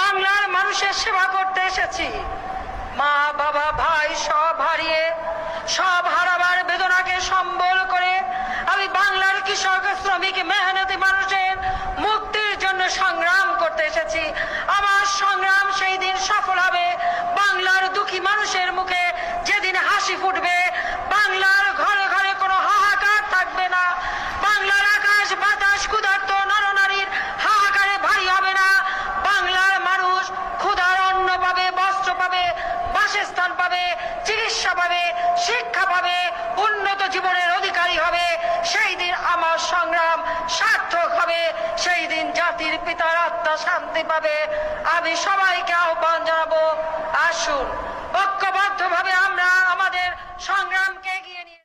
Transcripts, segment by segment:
বাংলার মানুষের সেবা করতে এসেছি। মা বাবা ভাই সব হারিয়ে, সব হারাবার বেদনাকে সম্বল করে আমি বাংলার কৃষক শ্রমিক মেহনতি মানুষের মুক্তির জন্য সংগ্রাম করতে এসেছি। আমার সংগ্রাম সেই দিন সফল হবে বাংলার দুঃখী মানুষের মুখে যেদিন হাসি ফুটবে, বাংলার ঘরে ঘরে কোনো হাহাকার থাকবে না, বাংলার আকাশ বাতাস ক্ষুধার্ত নরনারীর হাহাকারে ভারী হবে না, বাংলার মানুষ ক্ষুধার অন্ন পাবে, বস্ত্র পাবে, বাসস্থান পাবে, চিকিৎসা পাবে, শিক্ষা পাবে, উন্নত জীবনের অধিকারী হবে। সেই দিন আমার সংগ্রাম সার্থক হবে, সেই দিন জাতির পিতার আত্মা শান্তি পাবে। আমি সবাইকে আহ্বান জানাবো, আসুন ঐক্যবদ্ধভাবে আমরা আমাদের সংগ্রামকে এগিয়ে নিয়ে।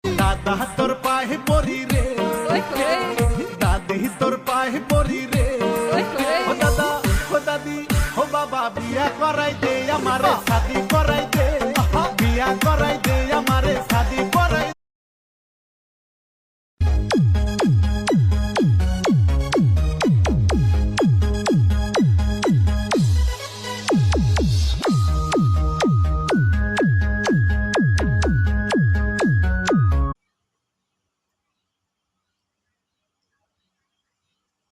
দাদা তোর পায়ে পড়ি রে, দাদি তোর পায়ে পড়ি রে, ও দাদা ও দাদি ও বাবা বিয়া করাই দে আমারে, শাদি করাই দে, বিয়া করাই দে আমারে, শাদি